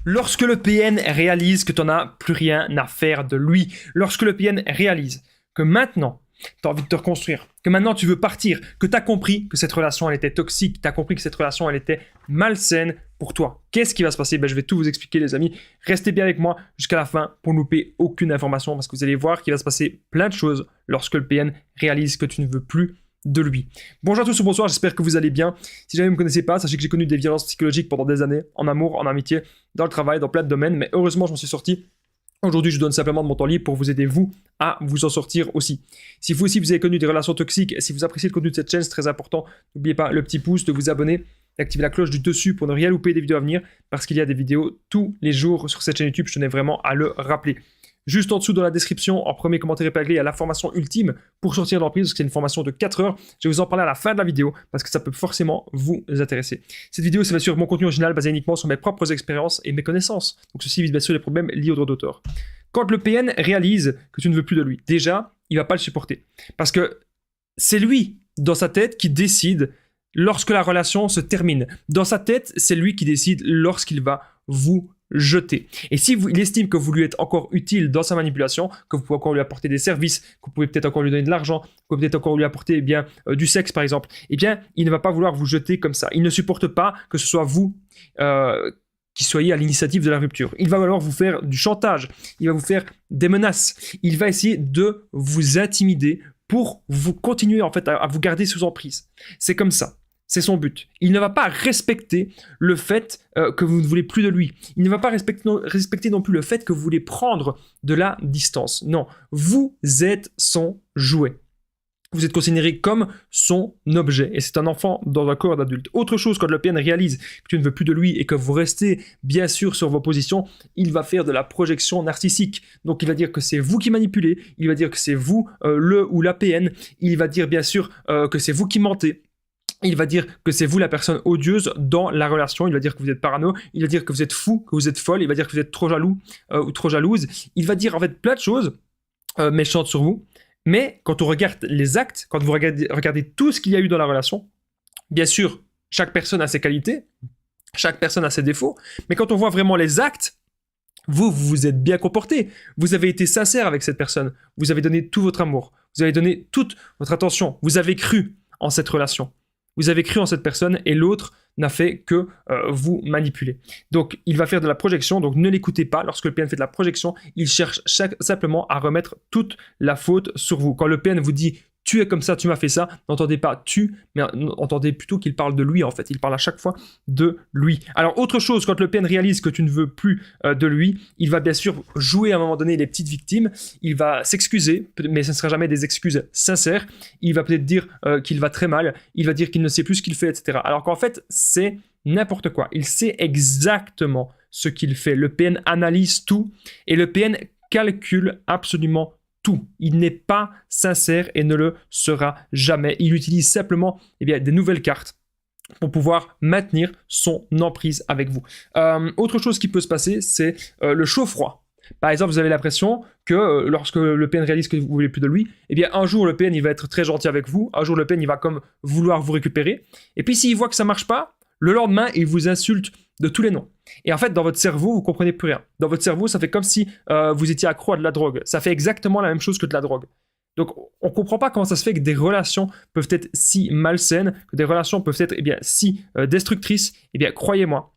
Lorsque le PN réalise que tu n'en as plus rien à faire de lui, lorsque le PN réalise que maintenant, tu as envie de te reconstruire, que maintenant tu veux partir, que tu as compris que cette relation elle était toxique, tu as compris que cette relation elle était malsaine pour toi, qu'est-ce qui va se passer? Je vais tout vous expliquer les amis, restez bien avec moi jusqu'à la fin pour ne louper aucune information parce que vous allez voir qu'il va se passer plein de choses lorsque le PN réalise que tu ne veux plus de lui. Bonjour à tous ou bonsoir, j'espère que vous allez bien. Si jamais vous ne me connaissez pas, sachez que j'ai connu des violences psychologiques pendant des années, en amour, en amitié, dans le travail, dans plein de domaines, mais heureusement je m'en suis sorti. Aujourd'hui, je donne simplement de mon temps libre pour vous aider, vous, à vous en sortir aussi. Si vous aussi, vous avez connu des relations toxiques, et si vous appréciez le contenu de cette chaîne, c'est très important, n'oubliez pas le petit pouce, de vous abonner, d'activer la cloche du dessus pour ne rien louper des vidéos à venir, parce qu'il y a des vidéos tous les jours sur cette chaîne YouTube, je tenais vraiment à le rappeler. Juste en dessous dans la description, en premier commentaire épinglé, il y a la formation ultime pour sortir de l'emprise, parce que c'est une formation de 4 heures. Je vais vous en parler à la fin de la vidéo, parce que ça peut forcément vous intéresser. Cette vidéo, c'est bien sûr mon contenu original basé uniquement sur mes propres expériences et mes connaissances. Donc ceci évite bien sûr les problèmes liés aux droits d'auteur. Quand le PN réalise que tu ne veux plus de lui, déjà, il ne va pas le supporter. Parce que c'est lui, dans sa tête, qui décide lorsque la relation se termine. Dans sa tête, c'est lui qui décide lorsqu'il va vous jeter. Et si il estime que vous lui êtes encore utile dans sa manipulation, que vous pouvez encore lui apporter des services, que vous pouvez peut-être encore lui donner de l'argent, que vous pouvez peut-être encore lui apporter du sexe par exemple, eh bien, il ne va pas vouloir vous jeter comme ça. Il ne supporte pas que ce soit vous qui soyez à l'initiative de la rupture. Il va alors vous faire du chantage, il va vous faire des menaces, il va essayer de vous intimider pour vous continuer en fait à vous garder sous emprise. C'est comme ça. C'est son but. Il ne va pas respecter le fait que vous ne voulez plus de lui. Il ne va pas respecter non plus le fait que vous voulez prendre de la distance. Non, vous êtes son jouet. Vous êtes considéré comme son objet. Et c'est un enfant dans un corps d'adulte. Autre chose, quand le PN réalise que tu ne veux plus de lui et que vous restez bien sûr sur vos positions, il va faire de la projection narcissique. Donc il va dire que c'est vous qui manipulez. Il va dire que c'est vous le ou la PN. Il va dire bien sûr que c'est vous qui mentez. Il va dire que c'est vous la personne odieuse dans la relation, il va dire que vous êtes parano, il va dire que vous êtes fou, que vous êtes folle, il va dire que vous êtes trop jaloux ou trop jalouse. Il va dire en fait plein de choses méchantes sur vous, mais quand on regarde les actes, quand vous regardez tout ce qu'il y a eu dans la relation, bien sûr, chaque personne a ses qualités, chaque personne a ses défauts, mais quand on voit vraiment les actes, vous vous êtes bien comporté, vous avez été sincère avec cette personne, vous avez donné tout votre amour, vous avez donné toute votre attention, vous avez cru en cette relation. Vous avez cru en cette personne et l'autre n'a fait que vous manipuler. Donc, il va faire de la projection, donc ne l'écoutez pas. Lorsque le PN fait de la projection, il cherche simplement à remettre toute la faute sur vous. Quand le PN vous dit « tu es comme ça, tu m'as fait ça », n'entendez pas « tu », mais entendez plutôt qu'il parle de lui en fait. Il parle à chaque fois de lui. Alors, autre chose, quand le PN réalise que tu ne veux plus de lui, il va bien sûr jouer à un moment donné les petites victimes. Il va s'excuser, mais ce ne sera jamais des excuses sincères. Il va peut-être dire qu'il va très mal. Il va dire qu'il ne sait plus ce qu'il fait, etc. Alors qu'en fait, c'est n'importe quoi. Il sait exactement ce qu'il fait. Le PN analyse tout et le PN calcule absolument tout. Il n'est pas sincère et ne le sera jamais. Il utilise simplement des nouvelles cartes pour pouvoir maintenir son emprise avec vous. Autre chose qui peut se passer, c'est le chaud-froid. Par exemple, vous avez l'impression que lorsque le PN réalise que vous ne voulez plus de lui, un jour le PN il va être très gentil avec vous, un jour le PN il va comme vouloir vous récupérer, et puis s'il voit que ça ne marche pas, le lendemain il vous insulte de tous les noms. Et en fait, dans votre cerveau, vous ne comprenez plus rien. Dans votre cerveau, ça fait comme si vous étiez accro à de la drogue. Ça fait exactement la même chose que de la drogue. Donc, on ne comprend pas comment ça se fait que des relations peuvent être si malsaines, que des relations peuvent être si destructrices. Croyez-moi,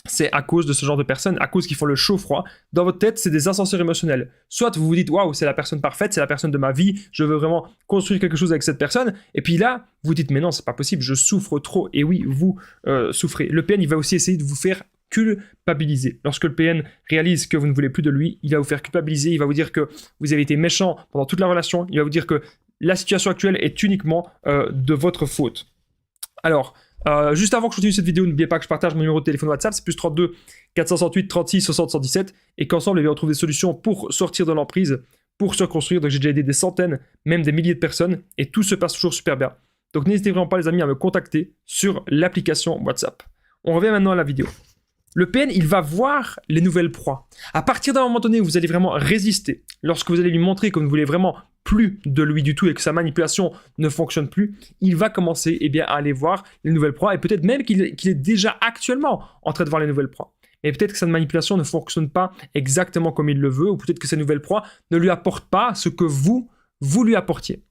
c'est à cause de ce genre de personnes, à cause qu'ils font le chaud-froid. Dans votre tête, c'est des ascenseurs émotionnels. Soit vous vous dites, waouh, c'est la personne parfaite, c'est la personne de ma vie, je veux vraiment construire quelque chose avec cette personne. Et puis là, vous dites, mais non, c'est pas possible, je souffre trop. Et oui, vous souffrez. Le PN, il va aussi essayer de vous faire culpabiliser. Lorsque le PN réalise que vous ne voulez plus de lui, il va vous faire culpabiliser, il va vous dire que vous avez été méchant pendant toute la relation, il va vous dire que la situation actuelle est uniquement de votre faute. Alors, juste avant que je continue cette vidéo, n'oubliez pas que je partage mon numéro de téléphone WhatsApp, c'est plus 32 468 36 60 117, et qu'ensemble, on trouve des solutions pour sortir de l'emprise, pour se reconstruire. Donc j'ai déjà aidé des centaines, même des milliers de personnes, et tout se passe toujours super bien. Donc n'hésitez vraiment pas les amis à me contacter sur l'application WhatsApp. On revient maintenant à la vidéo. Le PN, il va voir les nouvelles proies. À partir d'un moment donné où vous allez vraiment résister, lorsque vous allez lui montrer que vous ne voulez vraiment plus de lui du tout et que sa manipulation ne fonctionne plus, il va commencer à aller voir les nouvelles proies et peut-être même qu'il est déjà actuellement en train de voir les nouvelles proies. Et peut-être que sa manipulation ne fonctionne pas exactement comme il le veut, ou peut-être que ces nouvelles proies ne lui apportent pas ce que vous lui apportiez.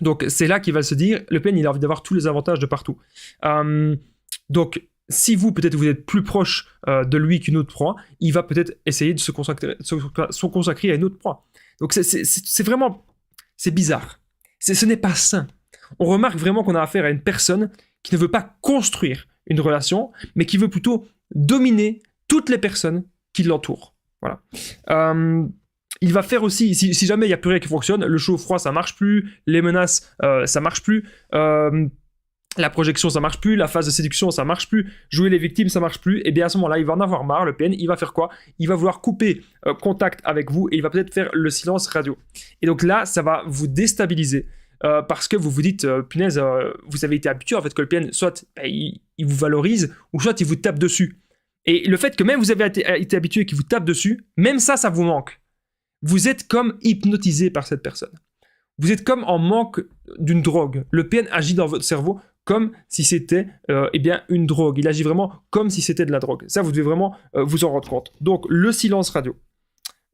Donc c'est là qu'il va se dire, le PN il a envie d'avoir tous les avantages de partout. Donc si vous peut-être vous êtes plus proche de lui qu'une autre proie, il va peut-être essayer de se consacrer à une autre proie. Donc c'est vraiment, c'est bizarre. Ce n'est pas sain. On remarque vraiment qu'on a affaire à une personne qui ne veut pas construire une relation, mais qui veut plutôt dominer toutes les personnes qui l'entourent. Voilà. Il va faire aussi, si jamais il n'y a plus rien qui fonctionne, le chaud-froid ça marche plus, les menaces ça marche plus, la projection ça marche plus, la phase de séduction ça marche plus, jouer les victimes ça marche plus, et bien à ce moment-là il va en avoir marre, le PN, il va faire quoi? Il va vouloir couper contact avec vous et il va peut-être faire le silence radio. Et donc là ça va vous déstabiliser. Parce que vous vous dites, punaise, vous avez été habitué en fait que le PN, soit il vous valorise, ou soit il vous tape dessus. Et le fait que même vous avez été habitué qu'il vous tape dessus, même ça vous manque. Vous êtes comme hypnotisé par cette personne. Vous êtes comme en manque d'une drogue. Le PN agit dans votre cerveau comme si c'était une drogue. Il agit vraiment comme si c'était de la drogue. Ça, vous devez vraiment vous en rendre compte. Donc, le silence radio.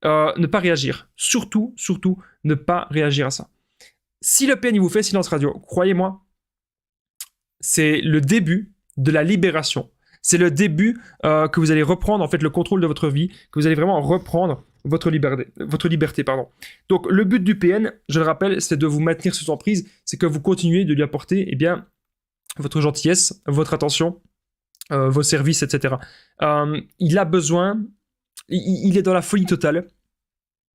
Ne pas réagir. Surtout, ne pas réagir à ça. Si le PN il vous fait silence radio, croyez-moi, c'est le début de la libération. C'est le début que vous allez reprendre en fait le contrôle de votre vie, que vous allez vraiment reprendre votre liberté. Donc le but du PN, je le rappelle, c'est de vous maintenir sous emprise, c'est que vous continuez de lui apporter votre gentillesse, votre attention, vos services, etc. Il a besoin, il est dans la folie totale,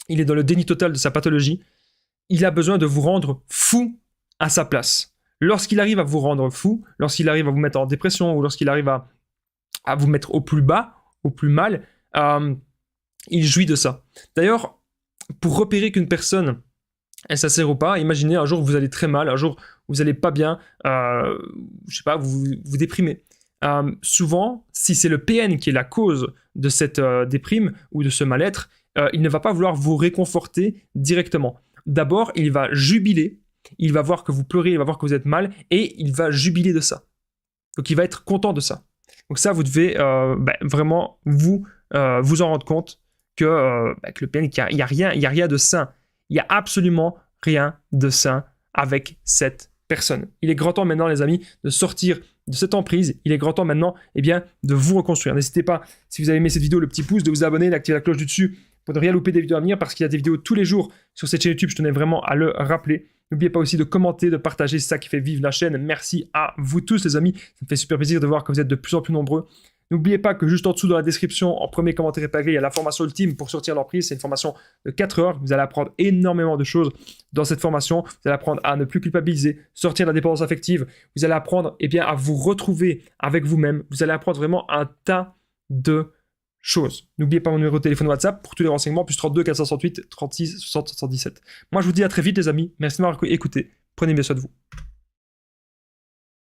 il est dans le déni total de sa pathologie. Il a besoin de vous rendre fou à sa place. Lorsqu'il arrive à vous rendre fou, lorsqu'il arrive à vous mettre en dépression ou lorsqu'il arrive à vous mettre au plus bas, au plus mal, il jouit de ça. D'ailleurs, pour repérer qu'une personne est sincère ou pas, imaginez un jour vous allez très mal, un jour vous allez pas bien, vous déprimez. Souvent, si c'est le PN qui est la cause de cette déprime ou de ce mal-être, il ne va pas vouloir vous réconforter directement. D'abord, il va jubiler, il va voir que vous pleurez, il va voir que vous êtes mal, et il va jubiler de ça. Donc il va être content de ça. Donc ça, vous devez vraiment vous en rendre compte que le PN, il n'y a rien de sain. Il n'y a absolument rien de sain avec cette personne. Il est grand temps maintenant, les amis, de sortir de cette emprise. Il est grand temps maintenant de vous reconstruire. N'hésitez pas, si vous avez aimé cette vidéo, le petit pouce, de vous abonner, d'activer la cloche du dessus pour ne rien louper des vidéos à venir, parce qu'il y a des vidéos tous les jours sur cette chaîne YouTube, je tenais vraiment à le rappeler. N'oubliez pas aussi de commenter, de partager, c'est ça qui fait vivre la chaîne. Merci à vous tous les amis, ça me fait super plaisir de voir que vous êtes de plus en plus nombreux. N'oubliez pas que juste en dessous dans la description, en premier commentaire épinglé, il y a la formation ultime pour sortir l'emprise. C'est une formation de 4 heures. Vous allez apprendre énormément de choses dans cette formation. Vous allez apprendre à ne plus culpabiliser, sortir de la dépendance affective. Vous allez apprendre à vous retrouver avec vous-même. Vous allez apprendre vraiment un tas de choses. N'oubliez pas mon numéro de téléphone WhatsApp pour tous les renseignements, plus 32 468 36 60 77. Moi, je vous dis à très vite les amis. Merci de m'avoir écouté. Prenez bien soin de vous.